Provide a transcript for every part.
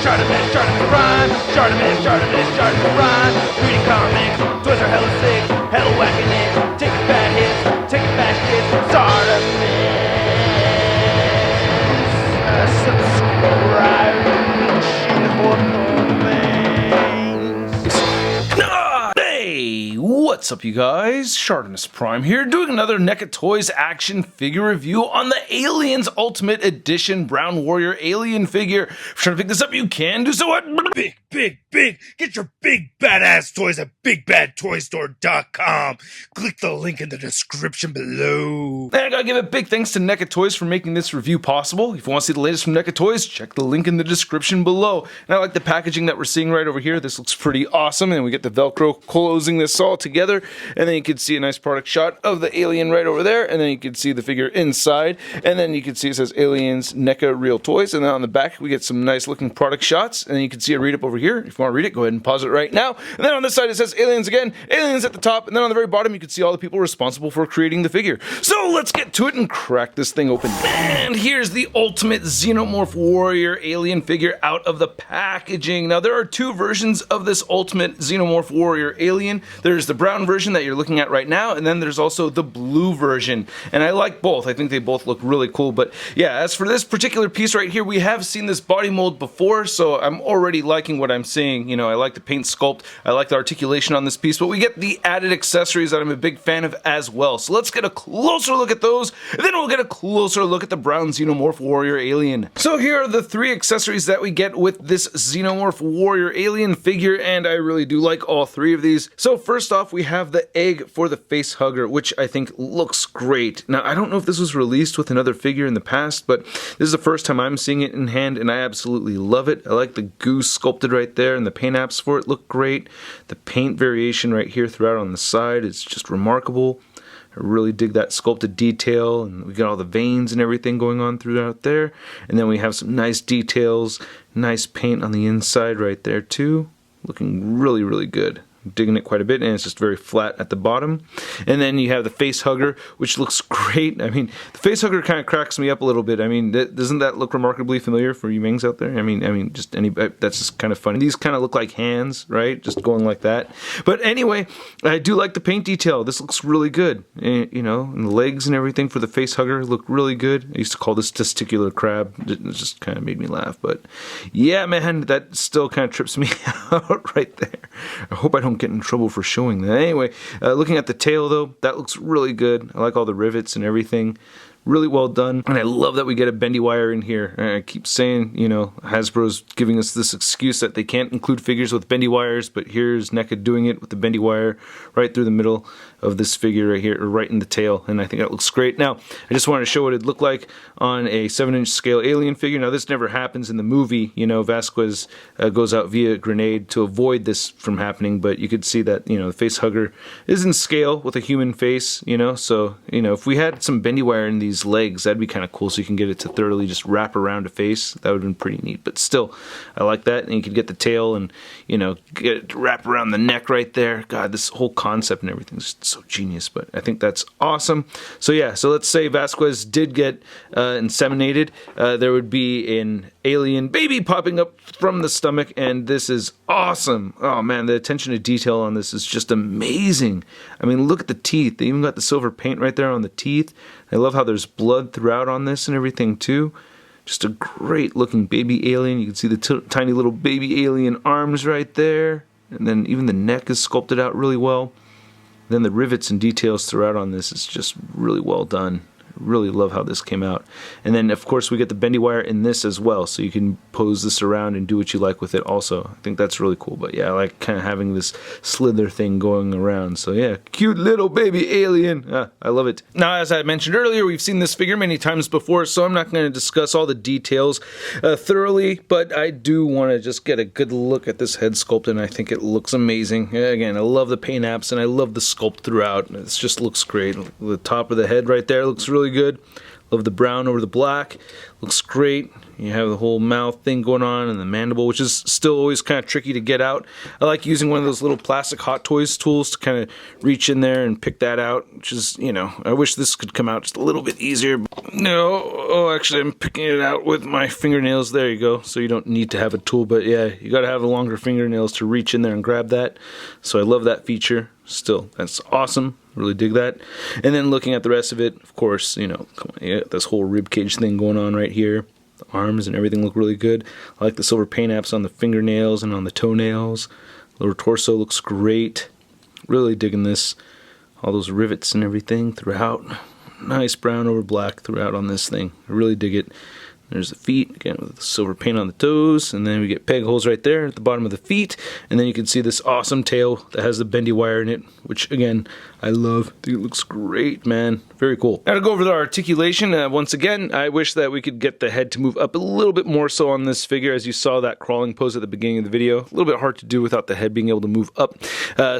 Shartimus Prime, Shartimus Prime. Reading comics, toys are hella sick, hella whacking it. Taking bad hits, taking back hits. Shartimus, subscribe. Hey, what's up you guys? Shartimus Prime here, doing another NECA Toys action figure review on the Aliens Ultimate Edition Brown Warrior alien figure. If you're trying to pick this up, you can do so at Big. Get your big badass toys at BigBadToyStore.com. Click the link in the description below. And I gotta give a big thanks to NECA Toys for making this review possible. If you want to see the latest from NECA Toys, check the link in the description below. And I like the packaging that we're seeing right over here. This looks pretty awesome, and we get the Velcro closing this all together. And then you can see a nice product shot of the alien right over there, and then you can see the figure inside. And then you can see it says Aliens NECA Real Toys. And then on the back, we get some nice looking product shots. And then you can see a read up over here. If you want to read it, go ahead and pause it right now. And then on this side, it says Aliens again, Aliens at the top. And then on the very bottom, you can see all the people responsible for creating the figure. So let's get to it and crack this thing open. And here's the Ultimate Xenomorph Warrior alien figure out of the packaging. Now, there are two versions of this Ultimate Xenomorph Warrior alien. There's the brown version that you're looking at right now, and then there's also the blue version. And I like both. I think they both look really cool. But yeah, as for this particular piece right here, we have seen this body mold before, so I'm already liking what I'm seeing. You know, I like the paint sculpt, I like the articulation on this piece, but we get the added accessories that I'm a big fan of as well. So let's get a closer look at those, and then we'll get a closer look at the brown Xenomorph Warrior alien. So here are the three accessories that we get with this Xenomorph Warrior alien figure, and I really do like all three of these. So first off, we have the egg for the face hugger, which I think looks great. Now, I don't know if this was released with another figure in the past, but this is the first time I'm seeing it in hand, and I absolutely love it. I like the goose sculpted right there, and the paint apps for it look great. The paint variation right here throughout on the side is just remarkable. I really dig that sculpted detail, and we got all the veins and everything going on throughout there. And then we have some nice details, nice paint on the inside right there too. Looking really good. Digging it quite a bit, and it's just very flat at the bottom. And then you have the face hugger, which looks great. I mean, the face hugger kind of cracks me up a little bit. I mean, doesn't that look remarkably familiar for you Mings out there? I mean, just that's just kind of funny. These kind of look like hands, right? Just going like that. But anyway, I do like the paint detail. This looks really good. You know, and the legs and everything for the face hugger look really good. I used to call this testicular crab. It just kind of made me laugh. But yeah, man, that still kind of trips me out right there. I hope I don't get in trouble for showing that. Anyway, looking at the tail though, that looks really good. I like all the rivets and everything. Really well done, and I love that we get a bendy wire in here. I keep saying, you know, Hasbro's giving us this excuse that they can't include figures with bendy wires, but here's NECA doing it with the bendy wire right through the middle of this figure right here, or right in the tail, and I think that looks great. Now, I just wanted to show what it'd look like on a 7-inch scale alien figure. Now, this never happens in the movie. You know, Vasquez goes out via grenade to avoid this from happening, but you could see that, you know, the face hugger is in scale with a human face, you know, so, you know, if we had some bendy wire in these legs, that'd be kind of cool, so you can get it to thoroughly just wrap around a face. That would have been pretty neat, but still, I like that. And you could get the tail and, you know, get it to wrap around the neck right there. God, this whole concept and everything is so genius, but I think that's awesome. So yeah, so let's say Vasquez did get inseminated. There would be an alien baby popping up from the stomach, and this is awesome. Oh man, the attention to detail on this is just amazing. I mean, look at the teeth. They even got the silver paint right there on the teeth. I love how there's blood throughout on this and everything too. Just a great looking baby alien. You can see the tiny little baby alien arms right there. And then even the neck is sculpted out really well. Then the rivets and details throughout on this is just really well done. Really love how this came out. And then of course we get the bendy wire in this as well, so you can pose this around and do what you like with it also. I think that's really cool. But yeah, I like kind of having this slither thing going around. So yeah, cute little baby alien. I love it. Now, as I mentioned earlier, we've seen this figure many times before, so I'm not going to discuss all the details thoroughly, but I do want to just get a good look at this head sculpt, and I think it looks amazing. Again, I love the paint apps, and I love the sculpt throughout. It just looks great. The top of the head right there looks really good. Love the brown over the black. Looks great. You have the whole mouth thing going on and the mandible, which is still always kind of tricky to get out. I like using one of those little plastic Hot Toys tools to kind of reach in there and pick that out, which is, you know, I wish this could come out just a little bit easier. No, oh, actually I'm picking it out with my fingernails. There you go. So you don't need to have a tool, but yeah, you got to have the longer fingernails to reach in there and grab that. So I love that feature. Still, that's awesome. Really dig that. And then looking at the rest of it, of course, you know, come on, you got this whole rib cage thing going on right here. The arms and everything look really good. I like the silver paint apps on the fingernails and on the toenails. Lower torso looks great. Really digging this. All those rivets and everything throughout. Nice brown over black throughout on this thing. I really dig it. There's the feet, again with the silver paint on the toes, and then we get peg holes right there at the bottom of the feet, and then you can see this awesome tail that has the bendy wire in it, which again, I love. I think it looks great, man. Very cool. Now to go over the articulation, once again, I wish that we could get the head to move up a little bit more so on this figure, as you saw that crawling pose at the beginning of the video. A little bit hard to do without the head being able to move up,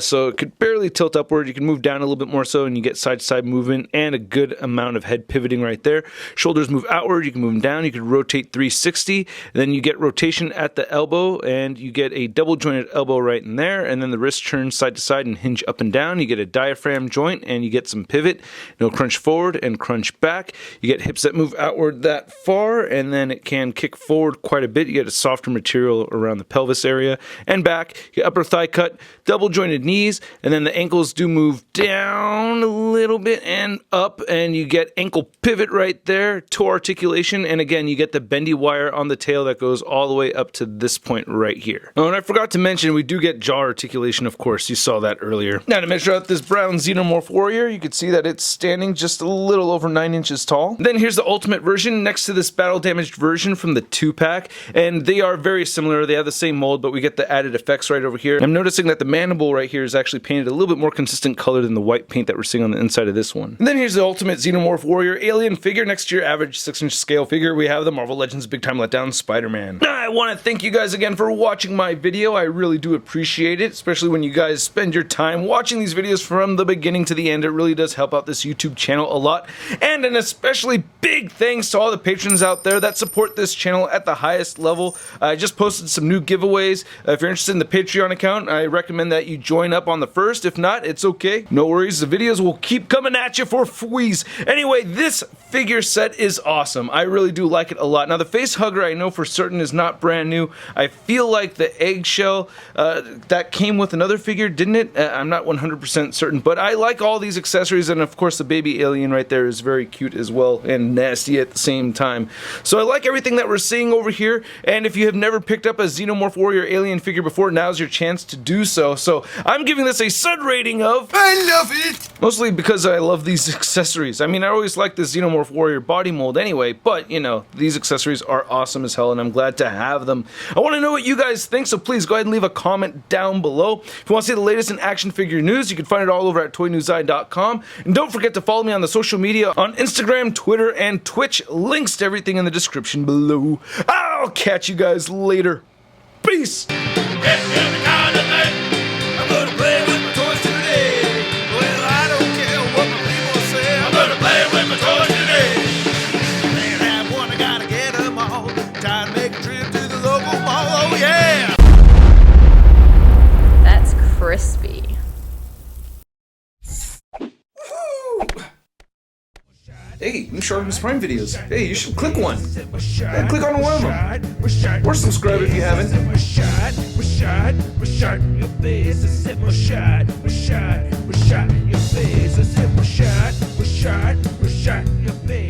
so it could barely tilt upward. You can move down a little bit more so, and you get side-to-side movement and a good amount of head pivoting right there. Shoulders move outward, you can move them down, you can rotate 360, then you get rotation at the elbow, and you get a double jointed elbow right in there, and then the wrist turns side to side and hinge up and down. You get a diaphragm joint, and you get some pivot. No crunch forward and crunch back. You get hips that move outward that far, and then it can kick forward quite a bit. You get a softer material around the pelvis area and back. You get upper thigh cut, double jointed knees, and then the ankles do move down a little bit and up, and you get ankle pivot right there, toe articulation, and again, you get the bendy wire on the tail that goes all the way up to this point right here. Oh, and I forgot to mention, we do get jaw articulation, of course. You saw that earlier. Now to measure out this brown Xenomorph Warrior, you can see that it's standing just a little over 9 inches tall. Then here's the ultimate version next to this battle damaged version from the 2-pack, and they are very similar. They have the same mold, but we get the added effects right over here. I'm noticing that the mandible right here is actually painted a little bit more consistent color than the white paint that we're seeing on the inside of this one. And then here's the ultimate Xenomorph Warrior alien figure next to your average 6-inch scale figure. We have the Marvel Legends Big Time Letdown Spider-Man. I want to thank you guys again for watching my video. I really do appreciate it, especially when you guys spend your time watching these videos from the beginning to the end. It really does help out this YouTube channel a lot. And an especially big thanks to all the patrons out there that support this channel at the highest level. I just posted some new giveaways. If you're interested in the Patreon account, I recommend that you join up on the first. If not, it's okay. No worries. The videos will keep coming at you for free. Anyway, this figure set is awesome. I really do like it a lot. Now, the face hugger I know for certain is not brand new. I feel like the eggshell that came with another figure, didn't it? I'm not 100% certain, but I like all these accessories, and of course the baby alien right there is very cute as well and nasty at the same time. So I like everything that we're seeing over here, and if you have never picked up a Xenomorph Warrior alien figure before, now's your chance to do so. So I'm giving this a stud rating of I love it! Mostly because I love these accessories. I mean, I always like the Xenomorph Warrior body mold anyway, but you know, these accessories are awesome as hell, and I'm glad to have them. I want to know what you guys think, so please go ahead and leave a comment down below. If you want to see the latest in action figure news, you can find it all over at toynewseye.com. And don't forget to follow me on the social media on Instagram, Twitter, and Twitch. Links to everything in the description below. I'll catch you guys later. Peace! That's crispy. Hey, new Sharkness Prime videos. Hey, you should click one. Yeah, click on one of them. Or subscribe if you haven't. Your face.